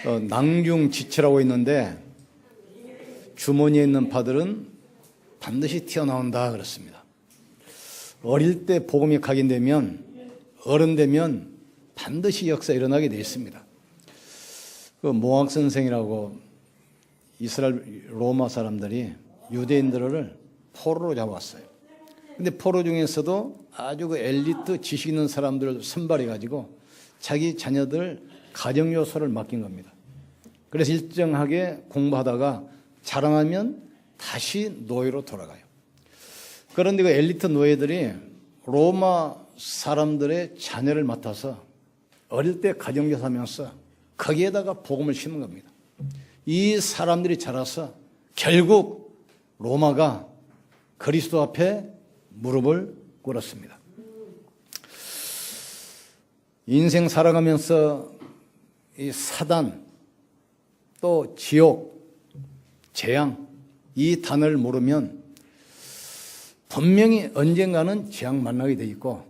낭중지체라고 있는데 주머니에 있는 바들은 반드시 튀어나온다 그렇습니다. 어릴 때 복음이 각인되면 어른 되면 반드시 역사 일어나게 되어 있습니다. 그 모학 선생이라고 이스라엘 로마 사람들이 유대인들을 포로로 잡았어요. 근데 포로 중에서도 아주 그 엘리트 지식 있는 사람들을 선발해 가지고 자기 자녀들 가정 요소를 맡긴 겁니다. 그래서 일정하게 공부하다가 자라나면 다시 노예로 돌아가요. 그런데 그 엘리트 노예들이 로마 사람들의 자녀를 맡아서 어릴 때 가정교사하면서 거기에다가 복음을 심은 겁니다. 이 사람들이 자라서 결국 로마가 그리스도 앞에 무릎을 꿇었습니다. 인생 살아가면서 이 사단 또 지옥, 재앙 이 단어를 모르면 분명히 언젠가는 재앙 만나게 돼 있고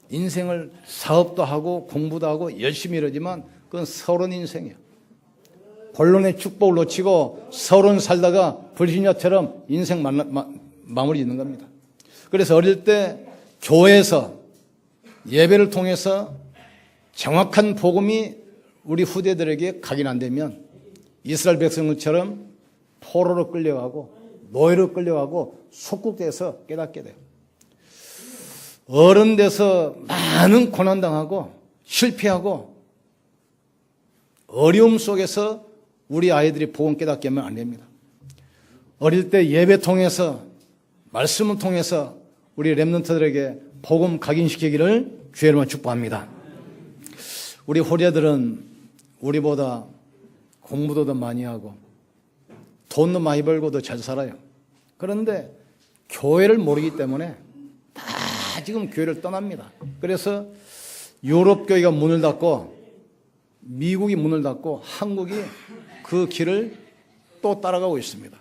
인생을 사업도 하고 공부도 하고 열심히 이러지만 그건 서론 인생이에요. 본론의 축복을 놓치고 서론 살다가 불신자처럼 인생 마무리 짓는 겁니다. 그래서 어릴 때 교회에서 예배를 통해서 정확한 복음이 우리 후대들에게 각인 안 되면 이스라엘 백성들처럼 포로로 끌려가고 노예로 끌려가고 속국돼서 깨닫게 돼요. 어른 돼서 많은 고난당하고 실패하고 어려움 속에서 우리 아이들이 복음 깨닫게 하면 안 됩니다. 어릴 때 예배 통해서 말씀을 통해서 우리 렘넌트들에게 복음 각인시키기를 주의 이름으로 축복합니다. 우리 후대들은 우리보다 공부도 더 많이 하고 돈도 많이 벌고 더 잘 살아요. 그런데 교회를 모르기 때문에 다 지금 교회를 떠납니다. 그래서 유럽 교회가 문을 닫고 미국이 문을 닫고 한국이 그 길을 또 따라가고 있습니다.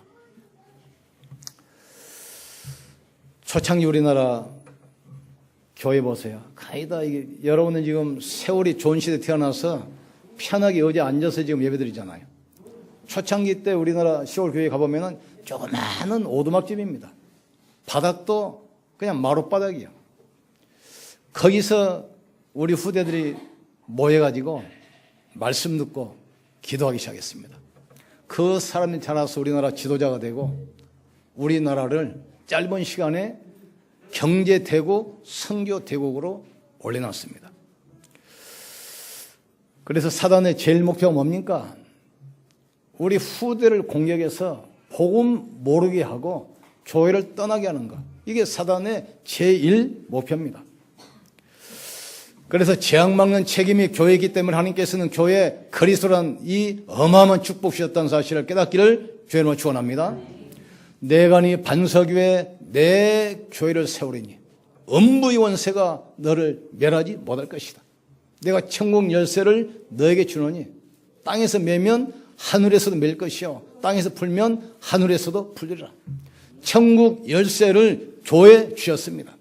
초창기 우리나라 교회 보세요. 가이다 이게 여러분은 지금 세월이 좋은 시대에 태어나서 편하게 어디 앉아서 지금 예배드리잖아요. 초창기 때 우리나라 시골 교회 가보면은 조그마한 오두막집입니다. 바닥도 그냥 마룻바닥이에요. 거기서 우리 후대들이 모여가지고 말씀 듣고 기도하기 시작했습니다. 그 사람이 자라서 우리나라 지도자가 되고 우리나라를 짧은 시간에 경제대국, 선교대국으로 올려놨습니다. 그래서 사단의 제일 목표가 뭡니까? 우리 후대를 공격해서 복음 모르게 하고 교회를 떠나게 하는 것. 이게 사단의 제1 목표입니다. 그래서 재앙 막는 책임이 교회이기 때문에 하나님께서는 교회에 그리스도란 이 어마어마한 축복 주셨다는 사실을 깨닫기를 주님으로 축원합니다. 내가 네 반석위에 내 교회를 세우리니 음부의 원세가 너를 멸하지 못할 것이다. 내가 천국 열쇠를 너에게 주노니 땅에서 매면 하늘에서도 맬 것이요 땅에서 풀면 하늘에서도 풀리라. 천국 열쇠를 교회에 주셨습니다.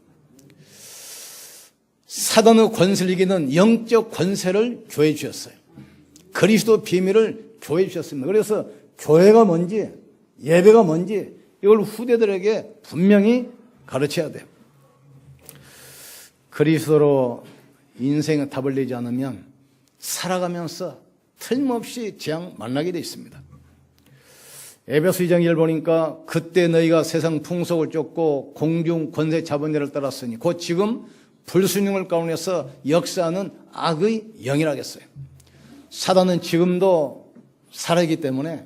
사단의 권세를 이기는 영적 권세를 교회에 주셨어요. 그리스도 비밀을 교회에 주셨습니다. 그래서 교회가 뭔지 예배가 뭔지 이걸 후대들에게 분명히 가르쳐야 돼요. 그리스도로 인생의 답을 내지 않으면 살아가면서 틀림없이 재앙 만나게 되어 있습니다. 에베소 2장 1절 보니까 그때 너희가 세상 풍속을 쫓고 공중 권세 자본자를 따랐으니 곧 지금 불순종을 가운데서 역사하는 악의 영이라겠어요. 사단은 지금도 살아있기 때문에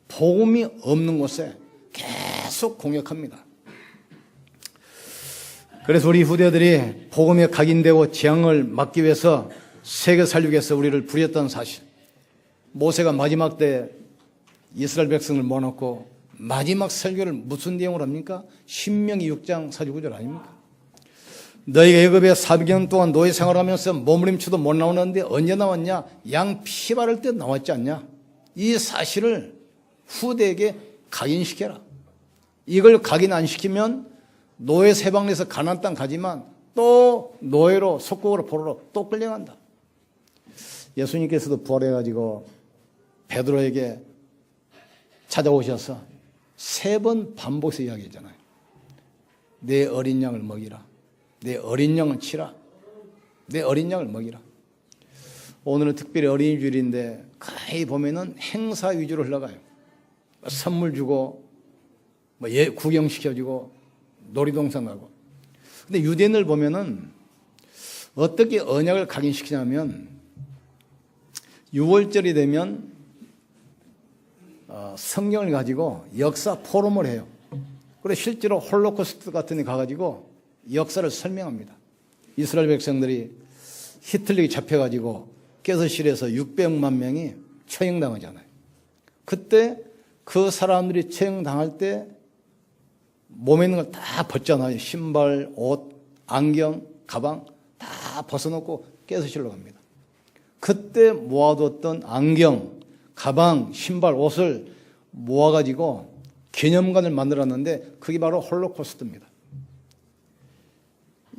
복음이 없는 곳에 계속 공격합니다. 그래서 우리 후대들이 복음에 각인되고 재앙을 막기 위해서 세계 살리기 위해서 우리를 부렸다는 사실. 모세가 마지막 때 이스라엘 백성을 모아놓고 마지막 설교를 무슨 내용으로 합니까? 신명기 6장 49절 아닙니까? 너희가 애굽에 400년 동안 노예 생활하면서 몸부림쳐도 못 나오는데 언제 나왔냐? 양 피 바를 때 나왔지 않냐? 이 사실을 후대에게 각인시켜라. 이걸 각인 안 시키면 노예 세방에서 가나안 땅 가지만 또 노예로 속국으로 포로로 또 끌려간다. 예수님께서도 부활해가지고 베드로에게 찾아오셔서 3번 반복해서 이야기했잖아요. 내 어린 양을 먹이라. 내 어린 양을 치라. 내 어린 양을 먹이라. 오늘은 특별히 어린이주일인데 거의 보면은 행사 위주로 흘러가요. 선물 주고 구경시켜주고 놀이동산 가고. 근데 유대인을 보면은 어떻게 언약을 각인시키냐면 6월절이 되면 성경을 가지고 역사 포럼을 해요. 그래서 실제로 홀로코스트 같은 데 가가지고 역사를 설명합니다. 이스라엘 백성들이 히틀러에 잡혀가지고 가스실에서 600만 명이 처형당하잖아요. 그때 그 사람들이 처형당할 때 몸에 있는 걸 다 벗잖아요. 신발, 옷, 안경, 가방 다 벗어놓고 가스실로 갑니다. 그때 모아뒀던 안경, 가방, 신발, 옷을 모아가지고 기념관을 만들었는데 그게 바로 홀로코스트입니다.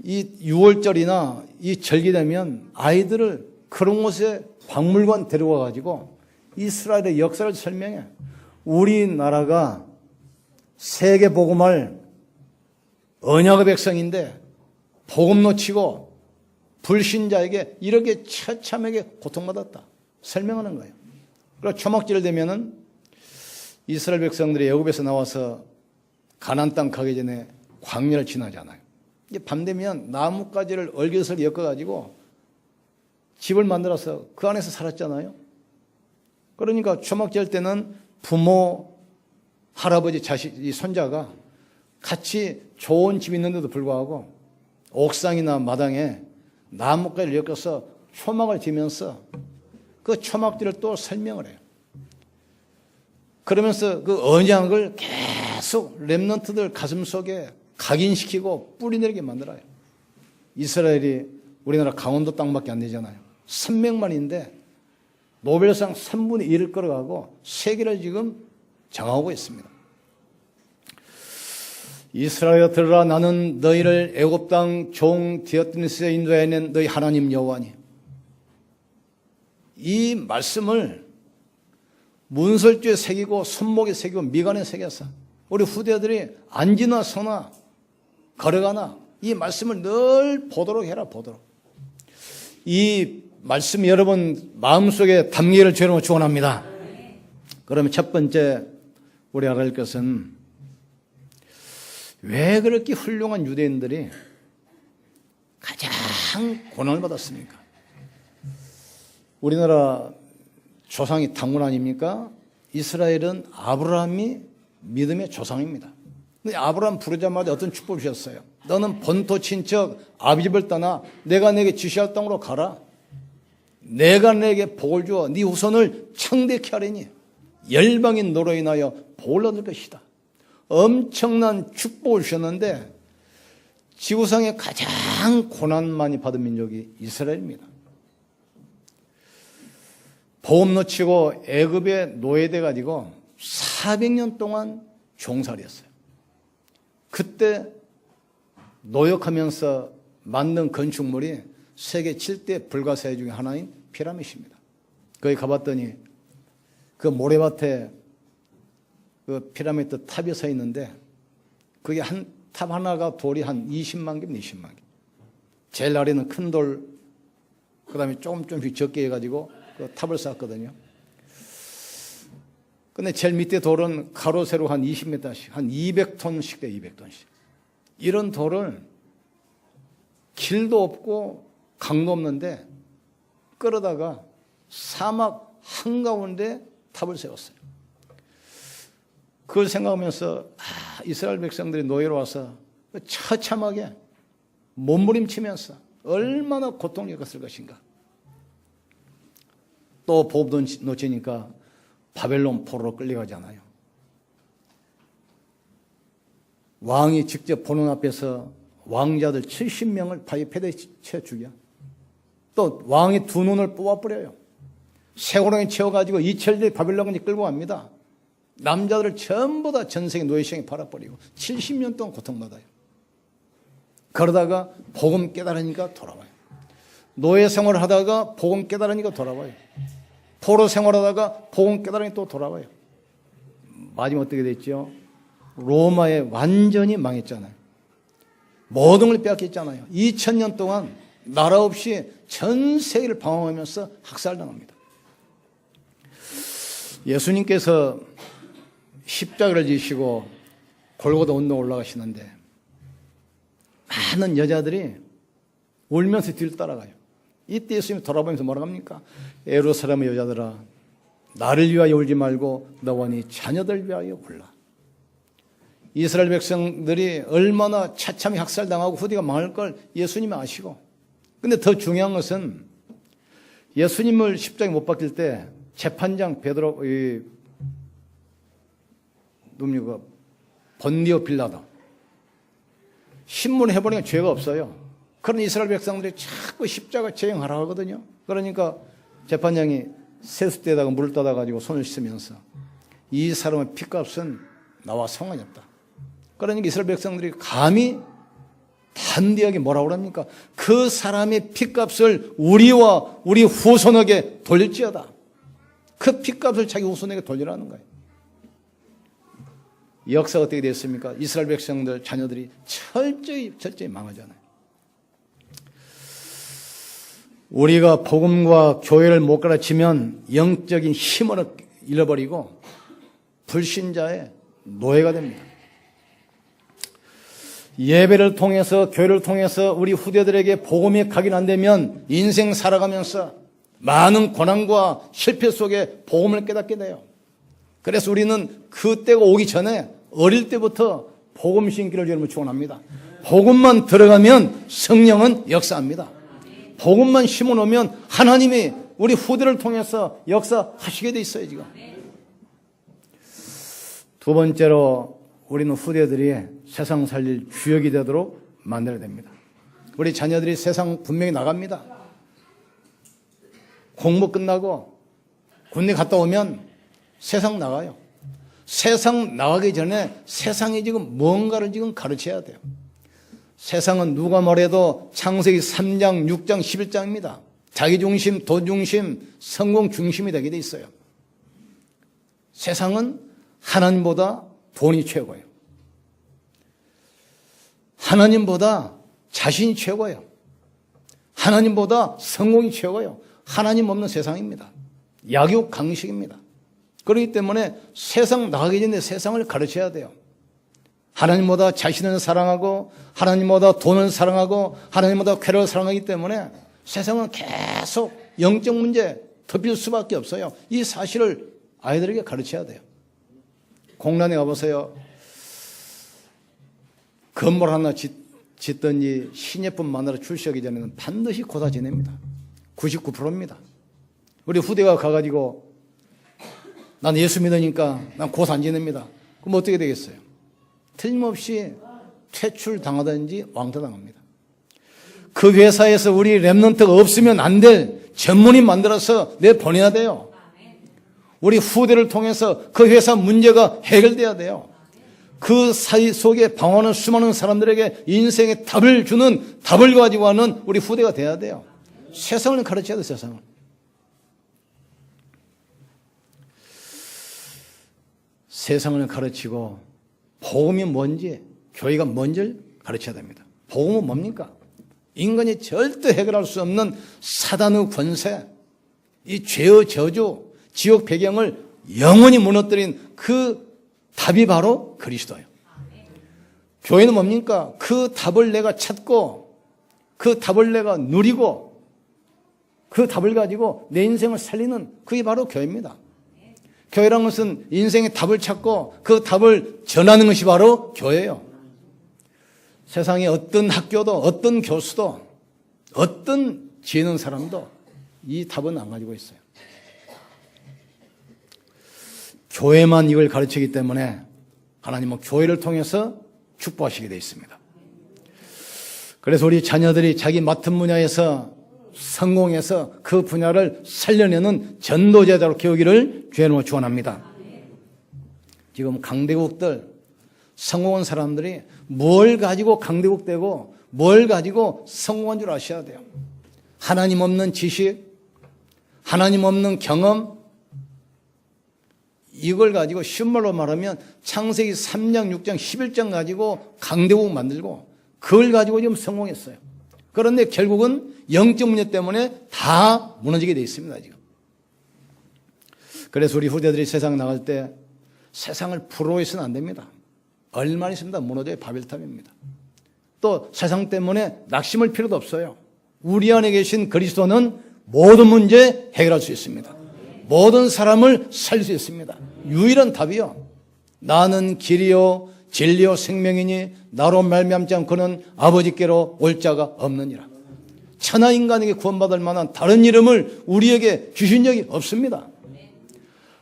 이 6월절이나 이 절기 되면 아이들을 그런 곳에 박물관 데려가가지고 이스라엘의 역사를 설명해. 우리나라가 세계 복음할 언약의 백성인데 복음 놓치고 불신자에게 이렇게 처참하게 고통받았다. 설명하는 거예요. 그리고 초막절 되면은 이스라엘 백성들이 애굽에서 나와서 가나안 땅 가기 전에 광야를 지나잖아요. 이제 밤 되면 나뭇가지를 얼깃을 엮어가지고 집을 만들어서 그 안에서 살았잖아요. 그러니까 초막절 때는 부모, 할아버지, 자식, 이 손자가 같이 좋은 집이 있는데도 불구하고 옥상이나 마당에 나뭇가지를 엮어서 초막을 지면서 그 초막들을 또 설명을 해요. 그러면서 그 언약을 계속 렘넌트들 가슴 속에 각인시키고 뿌리내리게 만들어요. 이스라엘이 우리나라 강원도 땅밖에 안 되잖아요. 300만인데 노벨상 3분의 1을 끌어가고 세계를 지금 장악하고 있습니다. 이스라엘아 들으라. 나는 너희를 애굽 땅 종 디오트레스에 인도해낸 너희 하나님 여호와니. 이 말씀을 문설주에 새기고 손목에 새기고 미간에 새겨서 우리 후대들이 앉으나 서나 걸어가나 이 말씀을 늘 보도록 해라. 보도록. 이 말씀이 여러분 마음속에 담기를 주님으로 축원합니다. 그러면 첫 번째 우리 알아야 할 것은 왜 그렇게 훌륭한 유대인들이 가장 고난을 받았습니까? 우리나라 조상이 당군 아닙니까? 이스라엘은 아브라함이 믿음의 조상입니다. 근데 아브라함 부르자마자 어떤 축복을 주셨어요? 너는 본토 친척 아비집을 떠나 내가 내게 지시할 땅으로 가라. 내가 내게 복을 주어 네 후손을 창대케 하리니 열방인 너로 인하여 복을 얻을 것이다. 엄청난 축복을 주셨는데 지구상에 가장 고난 많이 받은 민족이 이스라엘입니다. 보험 놓치고 애굽에 노예돼 가지고 400년 동안 종살이 했어요. 그때 노역하면서 만든 건축물이 세계 7대 불가사의 중에 하나인 피라미드입니다. 거기 가봤더니 그 모래밭에 그 피라미드 탑이 서 있는데 그게 한 탑 하나가 돌이 한 20만 개면 20만 개. 제일 아래는 큰 돌, 그 다음에 조금씩 적게 해가지고 그 탑을 쌓았거든요. 근데 제일 밑에 돌은 가로 세로 한 20m씩, 한 200톤씩 돼, 200톤씩. 이런 돌을 길도 없고 강도 없는데 끌어다가 사막 한가운데 탑을 세웠어요. 그걸 생각하면서 이스라엘 백성들이 노예로 와서 처참하게 몸부림치면서 얼마나 고통을 겪었을 것인가. 또 보험도 놓치니까 바벨론 포로로 끌려가잖아요. 왕이 직접 보는 앞에서 왕자들 70명을 바위 패대에 채워 죽여. 또 왕이 두 눈을 뽑아버려요. 쇠고랑에 채워가지고 이철들이 바벨론까지 끌고 갑니다. 남자들을 전부 다 전생에 노예시장에 팔아버리고 70년 동안 고통받아요. 그러다가 복음 깨달으니까 돌아와요. 노예 생활을 하다가 복음 깨달으니까 돌아와요. 포로 생활하다가 복음 깨달으니 또 돌아와요. 마지막 어떻게 됐죠? 로마에 완전히 망했잖아요. 모든 걸 빼앗겼잖아요. 2000년 동안 나라 없이 전 세계를 방황하면서 학살당합니다. 예수님께서 십자가를 지시고 골고다 언덕 올라가시는데 많은 여자들이 울면서 뒤를 따라가요. 이때 예수님이 돌아보면서 뭐라고 합니까? 예루살렘의 여자들아, 나를 위하여 울지 말고 너와 네 자녀들 위하여 울라. 이스라엘 백성들이 얼마나 처참히 학살당하고 후대가 망할 걸 예수님이 아시고, 근데 더 중요한 것은 예수님을 십자가에 못 박힐 때 재판장 베드로, 누굽니까? 본디오 빌라도 신문을 해보니까 죄가 없어요. 그런 이스라엘 백성들이 자꾸 십자가 재행하라고 하거든요. 그러니까 재판장이 세숫대에다가 물을 떠다 가지고 손을 씻으면서 이 사람의 핏값은 나와 상관이 없다. 그러니까 이스라엘 백성들이 감히 단디하게 뭐라고 합니까? 그 사람의 핏값을 우리와 우리 후손에게 돌릴지어다. 그 핏값을 자기 후손에게 돌리라는 거예요. 역사가 어떻게 됐습니까? 이스라엘 백성들 자녀들이 철저히 망하잖아요. 우리가 복음과 교회를 못 가르치면 영적인 힘을 잃어버리고 불신자의 노예가 됩니다. 예배를 통해서 교회를 통해서 우리 후대들에게 복음이 각인 안 되면 인생 살아가면서 많은 고난과 실패 속에 복음을 깨닫게 돼요. 그래서 우리는 그 때가 오기 전에 어릴 때부터 복음 신기를 여러분 축원합니다. 복음만 들어가면 성령은 역사합니다. 복음만 심어놓으면 하나님이 우리 후대를 통해서 역사하시게 돼 있어요. 지금 두 번째로 우리는 후대들이 세상 살릴 주역이 되도록 만들어야 됩니다. 우리 자녀들이 세상 분명히 나갑니다. 공부 끝나고 군대 갔다 오면 세상 나가요. 세상 나가기 전에 세상이 지금 뭔가를 지금 가르쳐야 돼요. 세상은 누가 뭐래도 창세기 3장, 6장, 11장입니다. 자기중심, 도중심, 성공 중심이 되게 돼 있어요. 세상은 하나님보다 돈이 최고예요. 하나님보다 자신이 최고예요. 하나님보다 성공이 최고예요. 하나님 없는 세상입니다. 약육 강식입니다. 그렇기 때문에 세상 나가기 전에 세상을 가르쳐야 돼요. 하나님보다 자신을 사랑하고 하나님보다 돈을 사랑하고 하나님보다 쾌락을 사랑하기 때문에 세상은 계속 영적 문제 덮일 수밖에 없어요. 이 사실을 아이들에게 가르쳐야 돼요. 공란에 가보세요. 건물 하나 짓든지 신예품 만나러 출시하기 전에는 반드시 고사 지냅니다. 99%입니다. 우리 후대가 가가지고 난 예수 믿으니까 난 고사 안 지냅니다. 그럼 어떻게 되겠어요? 틀림없이 퇴출당하든지 왕따당합니다. 그 회사에서 우리 랩런트가 없으면 안 될 전문인 만들어서 내보내야 돼요. 우리 후대를 통해서 그 회사 문제가 해결돼야 돼요. 그 사이 속에 방황하는 수많은 사람들에게 인생의 답을 주는 답을 가지고 하는 우리 후대가 돼야 돼요. 세상을 가르쳐야 돼요. 세상을. 세상을 가르치고 복음이 뭔지, 교회가 뭔지를 가르쳐야 됩니다. 복음은 뭡니까? 인간이 절대 해결할 수 없는 사단의 권세, 이 죄의 저주, 지옥 배경을 영원히 무너뜨린 그 답이 바로 그리스도예요. 교회는 뭡니까? 그 답을 내가 찾고 그 답을 내가 누리고 그 답을 가지고 내 인생을 살리는 그게 바로 교회입니다. 교회란 것은 인생의 답을 찾고 그 답을 전하는 것이 바로 교회예요. 세상에 어떤 학교도 어떤 교수도 어떤 지혜 있는 사람도 이 답은 안 가지고 있어요. 교회만 이걸 가르치기 때문에 하나님은 교회를 통해서 축복하시게 되어 있습니다. 그래서 우리 자녀들이 자기 맡은 분야에서 성공해서 그 분야를 살려내는 전도제자로 키우기를 주의 이름으로 축원합니다. 지금 강대국들 성공한 사람들이 뭘 가지고 강대국 되고 뭘 가지고 성공한 줄 아셔야 돼요. 하나님 없는 지식, 하나님 없는 경험, 이걸 가지고 쉬운 말로 말하면 창세기 3장, 6장, 11장 가지고 강대국 만들고 그걸 가지고 지금 성공했어요. 그런데 결국은 영적 문제 때문에 다 무너지게 돼 있습니다, 지금. 그래서 우리 후대들이 세상 나갈 때 세상을 부러워해서는 안 됩니다. 얼마나 있습니다. 무너져야 바벨탑입니다. 또 세상 때문에 낙심할 필요도 없어요. 우리 안에 계신 그리스도는 모든 문제 해결할 수 있습니다. 모든 사람을 살릴 수 있습니다. 유일한 답이요. 나는 길이요 진리요 생명이니 나로 말미암지 않고는 아버지께로 올 자가 없느니라. 천하 인간에게 구원받을 만한 다른 이름을 우리에게 주신 적이 없습니다.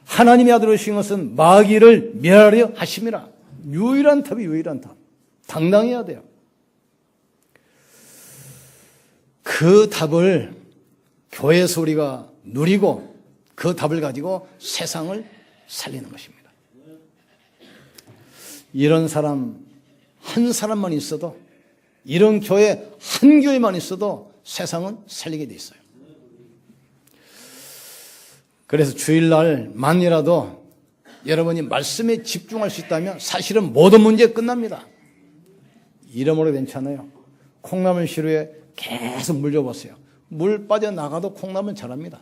하나님의 아들 오신 것은 마귀를 멸하려 하심이라. 유일한 답이 유일한 답. 당당해야 돼요. 그 답을 교회에서 우리가 누리고 그 답을 가지고 세상을 살리는 것입니다. 이런 사람 한 사람만 있어도, 이런 교회 한 교회만 있어도 세상은 살리게 돼 있어요. 그래서 주일날만이라도 여러분이 말씀에 집중할 수 있다면 사실은 모든 문제 끝납니다. 이러므로 괜찮아요. 콩나물 시루에 계속 물 줘보세요. 물 빠져나가도 콩나물은 자랍니다.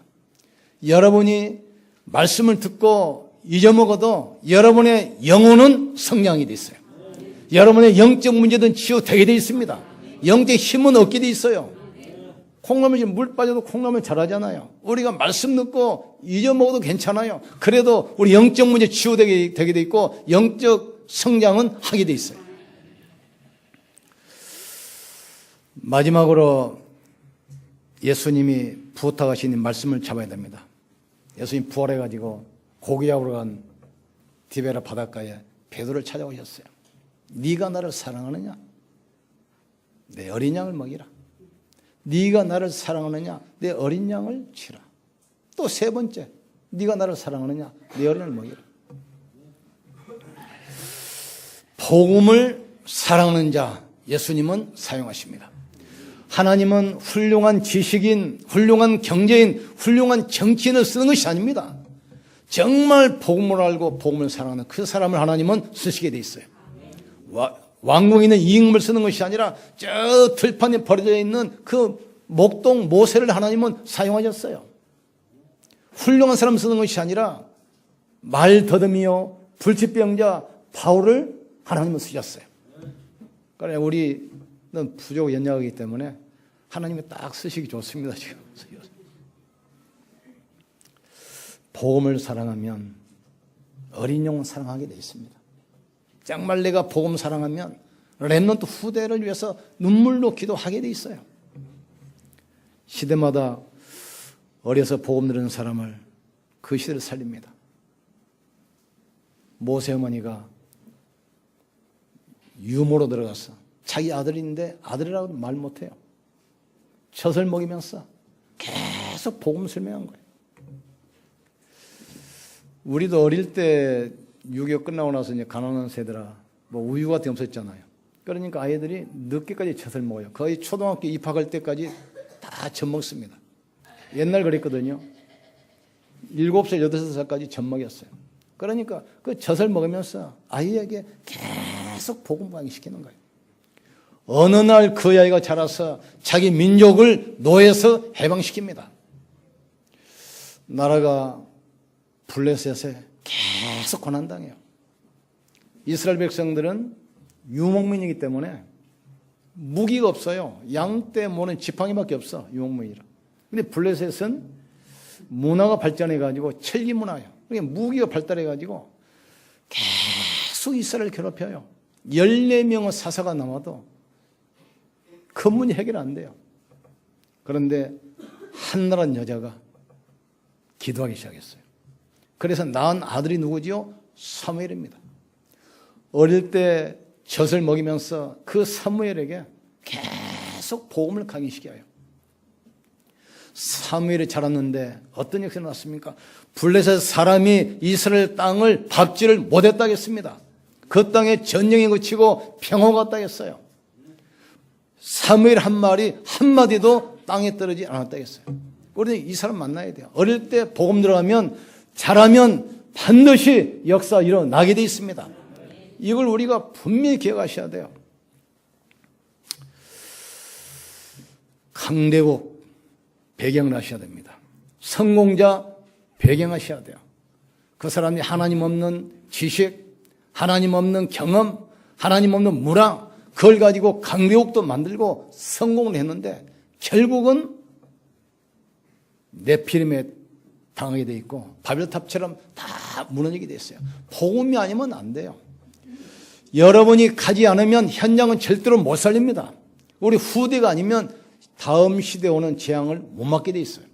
여러분이 말씀을 듣고 잊어먹어도 여러분의 영혼은 성장이 돼 있어요. 여러분의 영적 문제든 치유되게 돼 있습니다. 영적 힘은 얻게 돼 있어요. 콩나물이 물 빠져도 콩나물 자라잖아요. 우리가 말씀 듣고 잊어먹어도 괜찮아요. 그래도 우리 영적 문제 치유되게 돼 있고 영적 성장은 하게 돼 있어요. 마지막으로 예수님이 부탁하신 말씀을 잡아야 됩니다. 예수님 부활해가지고 고기 잡으러 간 디베라 바닷가에 베드로를 찾아오셨어요. 네가 나를 사랑하느냐? 내 어린 양을 먹이라. 네가 나를 사랑하느냐? 내 어린 양을 치라. 또 세 번째, 네가 나를 사랑하느냐? 내 어린 양을 먹이라. 복음을 사랑하는 자 예수님은 사용하십니다. 하나님은 훌륭한 지식인, 훌륭한 경제인, 훌륭한 정치인을 쓰는 것이 아닙니다. 정말 복음을 알고 복음을 사랑하는 그 사람을 하나님은 쓰시게 돼 있어요. 왕궁에 있는 임금을 쓰는 것이 아니라 저 들판에 버려져 있는 그 목동 모세를 하나님은 사용하셨어요. 훌륭한 사람 쓰는 것이 아니라 말 더듬이요 불치병자 바울을 하나님은 쓰셨어요. 그러니까 우리는 부족 연약하기 때문에 하나님이 딱 쓰시기 좋습니다. 지금 복음을 사랑하면 어린 영혼 사랑하게 돼 있습니다. 정말 내가 복음 사랑하면 렘넌트 후대를 위해서 눈물로 기도하게 돼 있어요. 시대마다 어려서 복음 들은 사람을 그 시대를 살립니다. 모세 어머니가 유모로 들어가서 자기 아들인데 아들이라고 말 못해요. 젖을 먹이면서 계속 복음 설명한 거예요. 우리도 어릴 때 6.25 끝나고 나서 이제 가난한 세대라 뭐 우유 같은 게 없었잖아요. 그러니까 아이들이 늦게까지 젖을 먹어요. 거의 초등학교 입학할 때까지 다 젖 먹습니다. 옛날 그랬거든요. 7살, 8살까지 젖 먹였어요. 그러니까 그 젖을 먹으면서 아이에게 계속 복음 강의시키는 거예요. 어느 날 그 아이가 자라서 자기 민족을 노예에서 해방시킵니다. 나라가 블레셋에 계속 고난당해요. 이스라엘 백성들은 유목민이기 때문에 무기가 없어요. 양떼 모는 지팡이밖에 없어. 유목민이라. 근데 블레셋은 문화가 발전해가지고 철기 문화예요. 그러니까 무기가 발달해가지고 계속 이스라엘을 괴롭혀요. 14명의 사사가 남아도 근문이 해결 안 돼요. 그런데 한나라는 여자가 기도하기 시작했어요. 그래서 낳은 아들이 누구지요? 사무엘입니다. 어릴 때 젖을 먹이면서 그 사무엘에게 계속 복음을 강의시켜요. 사무엘이 자랐는데 어떤 역사가 났습니까? 블레셋 사람이 이스라엘 땅을 밟지를 못했다겠습니다. 그 땅에 전쟁이 그치고 평화가 왔다겠어요. 사무엘 한 말이 한마디도 땅에 떨어지지 않았다겠어요. 우리는 이 사람 만나야 돼요. 어릴 때 복음 들어가면 잘하면 반드시 역사 일어나게 돼 있습니다. 이걸 우리가 분명히 기억하셔야 돼요. 강대국 배경을 하셔야 됩니다. 성공자 배경하셔야 돼요. 그 사람이 하나님 없는 지식, 하나님 없는 경험, 하나님 없는 문화, 그걸 가지고 강대국도 만들고 성공을 했는데 결국은 네피림에 당하게 돼 있고 바벨탑처럼 다 무너지게 됐어요. 복음이 아니면 안 돼요. 여러분이 가지 않으면 현장은 절대로 못 살립니다. 우리 후대가 아니면 다음 시대에 오는 재앙을 못 막게 돼 있어요.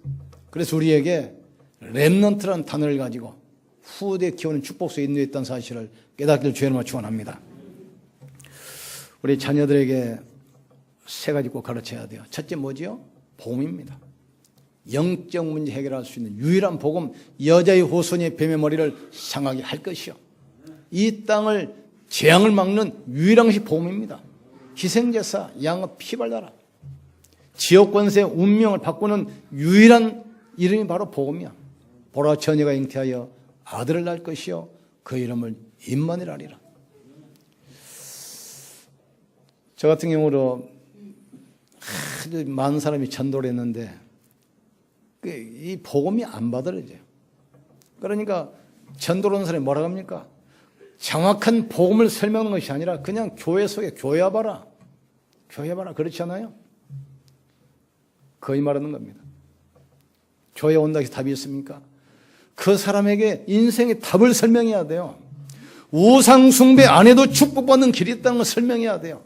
그래서 우리에게 렘넌트라는 단어를 가지고 후대에 키우는 축복소에 인도했다는 사실을 깨닫기를 주의 이름으로 축원합니다. 우리 자녀들에게 세 가지 꼭 가르쳐야 돼요. 첫째 뭐지요? 복음입니다. 영적 문제 해결할 수 있는 유일한 복음, 여자의 후손이 뱀의 머리를 상하게 할 것이요. 이 땅을 재앙을 막는 유일한 것이 복음입니다. 희생제사, 양의 피 발라라. 지역 권세 운명을 바꾸는 유일한 이름이 바로 복음이야. 보라 처녀가 잉태하여 아들을 낳을 것이요 그 이름을 임마누엘이라. 저 같은 경우로 아주 많은 사람이 전도를 했는데 이 복음이 안 받아들여져요. 그러니까 전도를 하는 사람이 뭐라고 합니까? 정확한 복음을 설명하는 것이 아니라 그냥 교회 속에 교회 와봐라. 교회 와봐라. 그렇지 않아요? 거의 말하는 겁니다. 교회 온다고 해서 답이 있습니까? 그 사람에게 인생의 답을 설명해야 돼요. 우상 숭배 안 해도 축복받는 길이 있다는 걸 설명해야 돼요.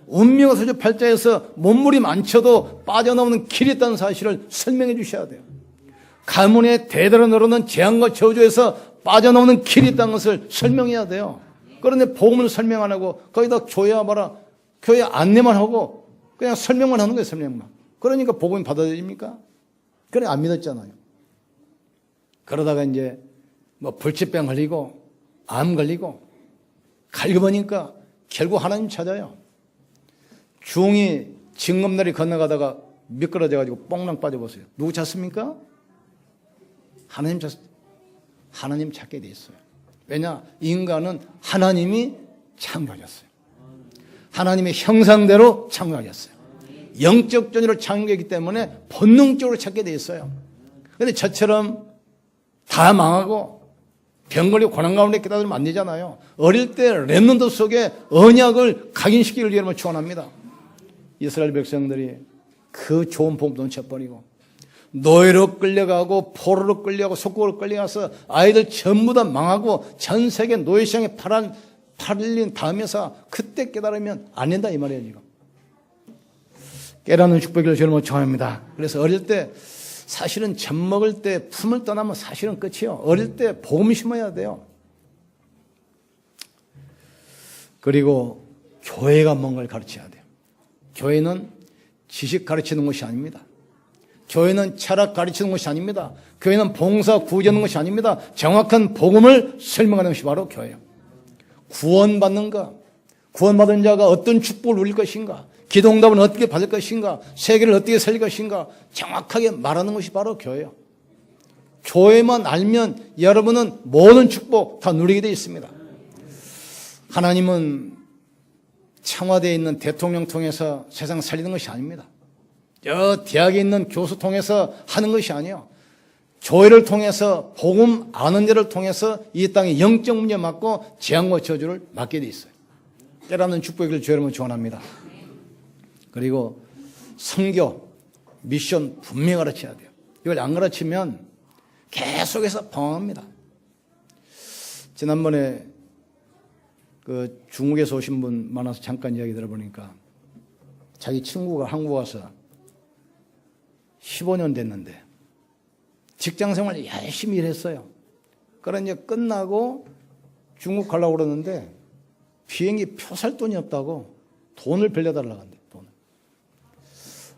운명의 서주 8자에서 몸물이 많쳐도 빠져나오는 길이 있다는 사실을 설명해 주셔야 돼요. 가문의 대대로 늘어난 재앙과 저주에서 빠져나오는 길이 있다는 것을 설명해야 돼요. 그런데 복음을 설명 안 하고 거기다 교회 와봐라. 교회 안내만 하고 그냥 설명만 하는 거예요. 설명만. 그러니까 복음이 받아들입니까? 그래 안 믿었잖아요. 그러다가 이제 뭐 불치병 걸리고 암 걸리고 갈급하니까 결국 하나님 찾아요. 중이 징검다리 건너가다가 미끄러져가지고 뽕랑 빠져보세요. 누구 찾습니까? 하나님 찾게 돼 있어요. 왜냐? 인간은 하나님이 창조하셨어요. 하나님의 형상대로 창조하셨어요. 영적 존재로 창조했기 때문에 본능적으로 찾게 돼 있어요. 그런데 저처럼 다 망하고 병 걸리고 고난 가운데 깨달으면 안 되잖아요. 어릴 때 렘넌트 속에 언약을 각인시키기를 여러분 축원합니다. 이스라엘 백성들이 그 좋은 복음 놓쳐버리고 노예로 끌려가고 포로로 끌려가고 속국으로 끌려가서 아이들 전부 다 망하고 전 세계 노예시장에 팔린 다음에서 그때 깨달으면 안 된다 이 말이에요. 지금 깨닫는 축복을 여러분 축원합니다. 그래서 어릴 때 사실은 젖 먹을 때 품을 떠나면 사실은 끝이에요. 어릴 때 복음 심어야 돼요. 그리고 교회가 뭔가를 가르쳐야 돼요. 교회는 지식 가르치는 것이 아닙니다. 교회는 철학 가르치는 것이 아닙니다. 교회는 봉사 구제하는 것이 아닙니다. 정확한 복음을 설명하는 것이 바로 교회예요. 구원받는 것, 구원받은 자가 어떤 축복을 누릴 것인가, 기도응답은 어떻게 받을 것인가, 세계를 어떻게 살릴 것인가 정확하게 말하는 것이 바로 교회예요. 교회만 알면 여러분은 모든 축복 다 누리게 되어 있습니다. 하나님은 청와대에 있는 대통령 통해서 세상 살리는 것이 아닙니다. 저 대학에 있는 교수 통해서 하는 것이 아니에요. 교회를 통해서 복음 아는 자를 통해서 이 땅의 영적 문제 막고 재앙과 저주를 막게 돼 있어요. 깨닫는 축복을 주여 여러분 축원합니다. 그리고 선교, 미션 분명히 가르쳐야 돼요. 이걸 안 가르치면 계속해서 방황합니다. 지난번에 그 중국에서 오신 분 많아서 잠깐 이야기 들어보니까 자기 친구가 한국 와서 15년 됐는데 직장생활 열심히 일했어요. 그러나 이제 끝나고 중국 가려고 그러는데 비행기 표 살 돈이 없다고 돈을 빌려달라고 한대. 돈을.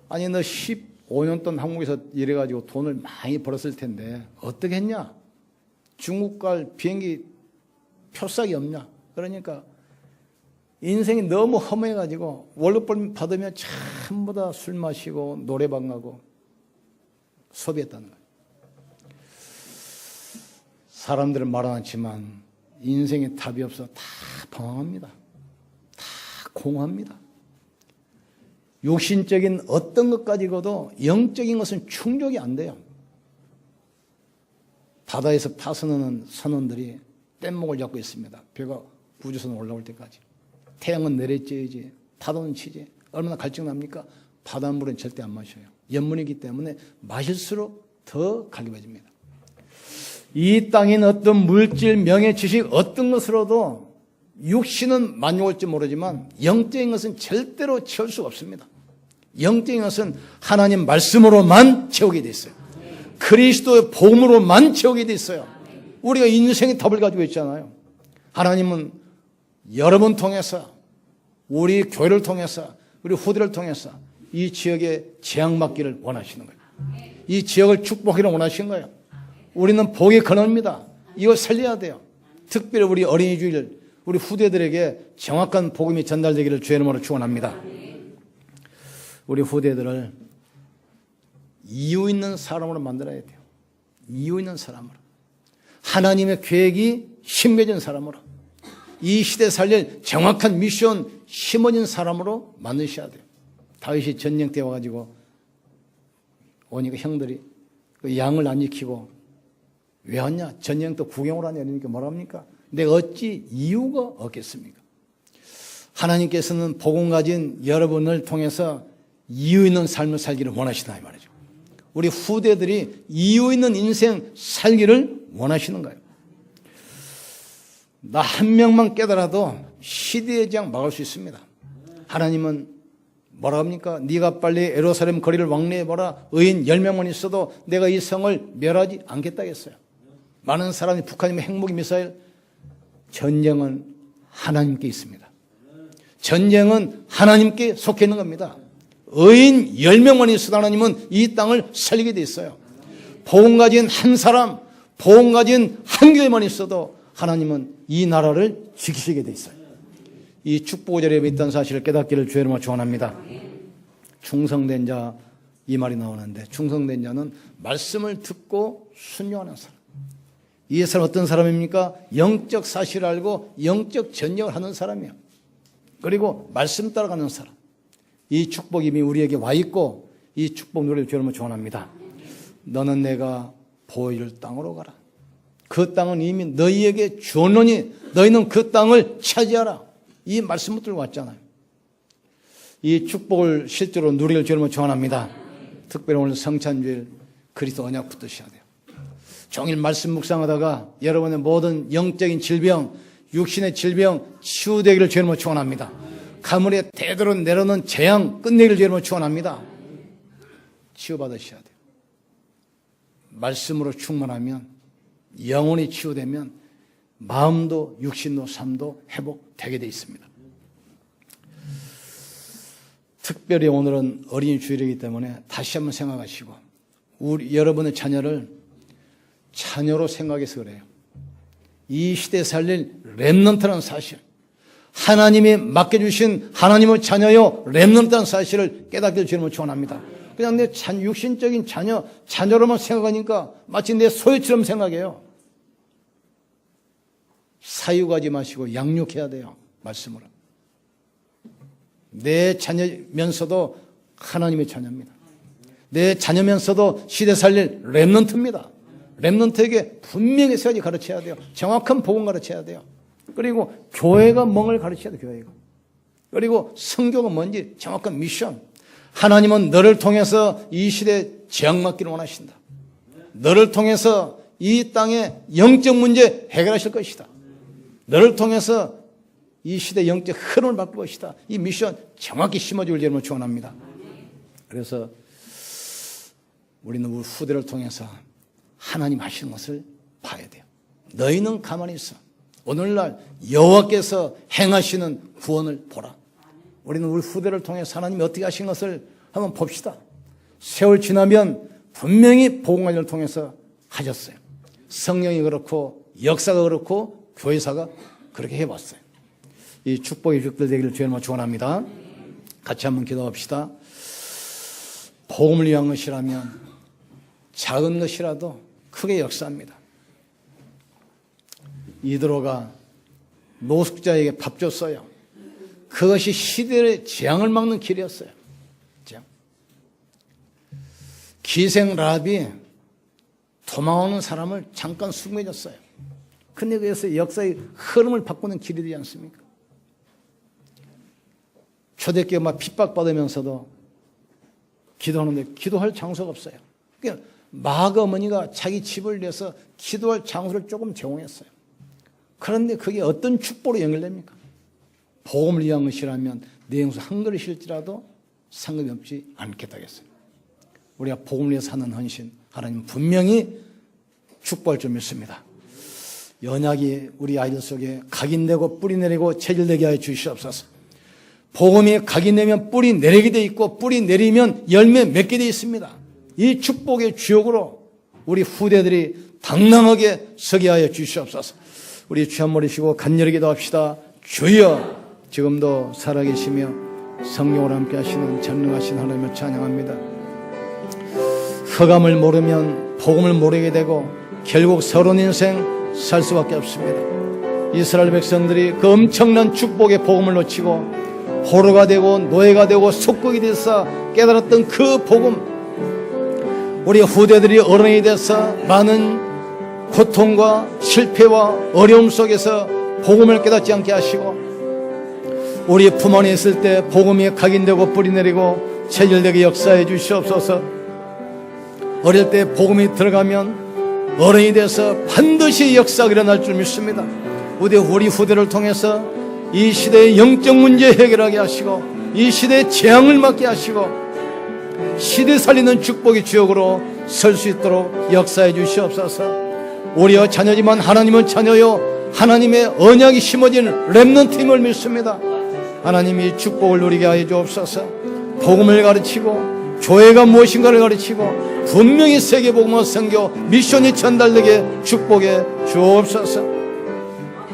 아니 너 15년 동안 한국에서 일해가지고 돈을 많이 벌었을 텐데 어떻게 했냐? 중국 갈 비행기 표싹이 없냐? 그러니까 인생이 너무 허무해가지고 월급 받으면 전부 다 술 마시고 노래방 가고 소비했다는 거예요. 사람들은 말 안 하지만 인생에 답이 없어 다 방황합니다. 다 공허합니다. 육신적인 어떤 것 가지고도 영적인 것은 충족이 안 돼요. 바다에서 파선하는 선원들이 뗏목을 잡고 있습니다. 배가 우주선 올라올 때까지. 태양은 내려쬐야지, 파도는 치지. 얼마나 갈증납니까? 바닷물은 절대 안 마셔요. 염문이기 때문에 마실수록 더 갈급해집니다. 이 땅인 어떤 물질, 명예, 지식 어떤 것으로도 육신은 만족할지 모르지만 영적인 것은 절대로 채울 수가 없습니다. 영적인 것은 하나님 말씀으로만 채우게 돼 있어요. 그리스도의 복음으로만 채우게 돼 있어요. 우리가 인생의 답을 가지고 있잖아요. 하나님은 여러분 통해서, 우리 교회를 통해서, 우리 후대를 통해서 이 지역에 재앙받기를 원하시는 거예요. 이 지역을 축복하기를 원하시는 거예요. 우리는 복의 근원입니다. 이거 살려야 돼요. 특별히 우리 어린이 주일, 우리 후대들에게 정확한 복음이 전달되기를 주의 이름으로 축원합니다. 우리 후대들을 이유 있는 사람으로 만들어야 돼요. 이유 있는 사람으로. 하나님의 계획이 심겨진 사람으로. 이 시대 살릴 정확한 미션 심어진 사람으로 만드셔야 돼요. 다윗이 전쟁 때 와가지고 오니까 형들이 그 양을 안 지키고 왜 왔냐? 전쟁 또 구경을 하냐? 이러니까 뭐라 합니까? 내가 어찌 이유가 없겠습니까? 하나님께서는 복음 가진 여러분을 통해서 이유 있는 삶을 살기를 원하시다 이 말이죠. 우리 후대들이 이유 있는 인생 살기를 원하시는 거예요. 나 한 명만 깨달아도 시대의 재앙 막을 수 있습니다. 하나님은 뭐라 합니까? 네가 빨리 예루살렘 거리를 왕래해봐라. 의인 10명만 있어도 내가 이 성을 멸하지 않겠다 했어요. 많은 사람이 북한이면 핵무기 미사일. 전쟁은 하나님께 있습니다. 전쟁은 하나님께 속해 있는 겁니다. 의인 10명만 있어도 하나님은 이 땅을 살리게 돼 있어요. 복음 가진 한 사람, 복음 가진 한 교회만 있어도 하나님은 이 나라를 지키시게 돼 있어요. 이 축복의 자리에 있다는 사실을 깨닫기를 주의 이름으로 축원합니다. 충성된 자, 이 말이 나오는데 충성된 자는 말씀을 듣고 순종하는 사람. 이 사람 어떤 사람입니까? 영적 사실을 알고 영적 전쟁을 하는 사람이에요. 그리고 말씀 따라가는 사람. 이 축복이 이미 우리에게 와 있고 이 축복 노래를 주의 이름으로 축원합니다. 너는 내가 보여줄 땅으로 가라. 그 땅은 이미 너희에게 주었노니 너희는 그 땅을 차지하라. 이 말씀을 들고 왔잖아요. 이 축복을 실제로 누리길 주의 이름으로 축원합니다. 특별히 오늘 성찬주일 그리스도 언약 붙드셔야 돼요. 종일 말씀 묵상하다가 여러분의 모든 영적인 질병, 육신의 질병 치유되기를 주의 이름으로 축원합니다. 가물에 대대로 내려오는 재앙 끝내기를 주의 이름으로 축원합니다. 치유받으셔야 돼요. 말씀으로 충만하면 영혼이 치유되면 마음도 육신도 삶도 회복되게 되어 있습니다. 특별히 오늘은 어린이 주일이기 때문에 다시 한번 생각하시고 우리 여러분의 자녀를 자녀로 생각해서 그래요. 이 시대에 살릴 렘넌트라는 사실, 하나님이 맡겨주신 하나님의 자녀요 렘넌트라는 사실을 깨닫기를 주님을 축원합니다. 그냥 내 육신적인 자녀로만 생각하니까 마치 내 소유처럼 생각해요. 사육하지 마시고 양육해야 돼요. 말씀으로. 내 자녀면서도 하나님의 자녀입니다. 내 자녀면서도 시대 살릴 렘넌트입니다. 렘넌트에게 분명히 세 가지 가르쳐야 돼요. 정확한 복음 가르쳐야 돼요. 그리고 교회가 뭔가를 가르쳐야 돼요. 교회가. 그리고 성교가 뭔지 정확한 미션. 하나님은 너를 통해서 이 시대에 재앙 맞기를 원하신다. 너를 통해서 이 땅의 영적 문제 해결하실 것이다. 너를 통해서 이 시대 영적 흐름을 바꿀 것이다. 이 미션 정확히 심어줄 여러분을 축원합니다. 그래서 우리는 우리 후대를 통해서 하나님 하시는 것을 봐야 돼요. 너희는 가만히 있어. 오늘날 여호와께서 행하시는 구원을 보라. 우리는 우리 후대를 통해서 하나님이 어떻게 하신 것을 한번 봅시다. 세월 지나면 분명히 복음관리를 통해서 하셨어요. 성령이 그렇고 역사가 그렇고 교회사가 그렇게 해왔어요. 이 축복의 축들 되기를 주님으로 축원합니다. 같이 한번 기도합시다. 복음을 위한 것이라면 작은 것이라도 크게 역사합니다. 이드로가 노숙자에게 밥 줬어요. 그것이 시대의 재앙을 막는 길이었어요. 기생 라합이 도망오는 사람을 잠깐 숙매줬어요. 근데 그래서 역사의 흐름을 바꾸는 길이 되지 않습니까? 초대교회가 막 핍박받으면서도 기도하는데 기도할 장소가 없어요. 그러니까 마가 어머니가 자기 집을 내서 기도할 장소를 조금 제공했어요. 그런데 그게 어떤 축복으로 연결됩니까? 복음을 위한 것이라면 내 영수 한 그릇일지라도 상관이 없지 않겠다겠어요. 우리가 복음을 위해서 하는 헌신, 하나님 분명히 축복할 줄 믿습니다. 연약이 우리 아이들 속에 각인되고 뿌리 내리고 체질되게 하여 주시옵소서. 복음이 각인되면 뿌리 내리게 돼 있고 뿌리 내리면 열매 맺게 돼 있습니다. 이 축복의 주역으로 우리 후대들이 당당하게 서게 하여 주시옵소서. 우리 주 한 모리시고 간절히 기도합시다. 주여, 지금도 살아계시며 성령으로 함께 하시는 전능하신 하나님을 찬양합니다. 흑암을 모르면 복음을 모르게 되고 결국 서론 인생 살 수밖에 없습니다. 이스라엘 백성들이 그 엄청난 축복의 복음을 놓치고 포로가 되고 노예가 되고 속국이 돼서 깨달았던 그 복음, 우리 후대들이 어른이 돼서 많은 고통과 실패와 어려움 속에서 복음을 깨닫지 않게 하시고, 우리 품 안에 있을 때 복음이 각인되고 뿌리 내리고 체질되게 역사해 주시옵소서. 어릴 때 복음이 들어가면 어른이 돼서 반드시 역사가 일어날 줄 믿습니다. 우리 후대를 통해서 이 시대의 영적 문제 해결하게 하시고 이 시대의 재앙을 막게 하시고 시대 살리는 축복의 주역으로 설 수 있도록 역사해 주시옵소서. 우리의 자녀지만 하나님은 자녀요 하나님의 언약이 심어진 렘넌트임을 믿습니다. 하나님이 축복을 누리게 하여 주옵소서. 복음을 가르치고 교회가 무엇인가를 가르치고 분명히 세계복음화 선교 미션이 전달되게 축복해 주옵소서.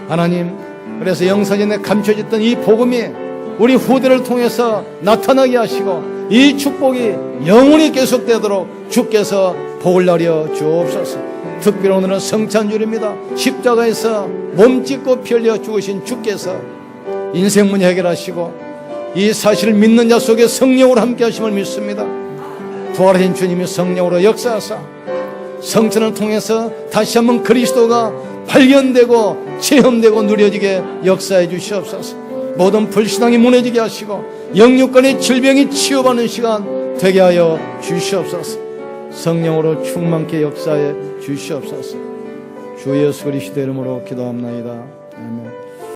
하나님, 그래서 영사전에 감춰졌던 이 복음이 우리 후대를 통해서 나타나게 하시고 이 축복이 영원히 계속되도록 주께서 복을 내려 주옵소서. 특별히 오늘은 성찬주일입니다. 십자가에서 몸짓고 피 흘려 죽으신 주께서 인생문 해결하시고 이 사실을 믿는 자 속에 성령으로 함께 하심을 믿습니다. 부활하신 주님이 성령으로 역사하사 성찬을 통해서 다시 한번 그리스도가 발견되고 체험되고 누려지게 역사해 주시옵소서. 모든 불신앙이 무너지게 하시고 영육간의 질병이 치유받는 시간 되게 하여 주시옵소서. 성령으로 충만케 역사해 주시옵소서. 주 예수 그리스도 이름으로 기도합나이다. 아멘.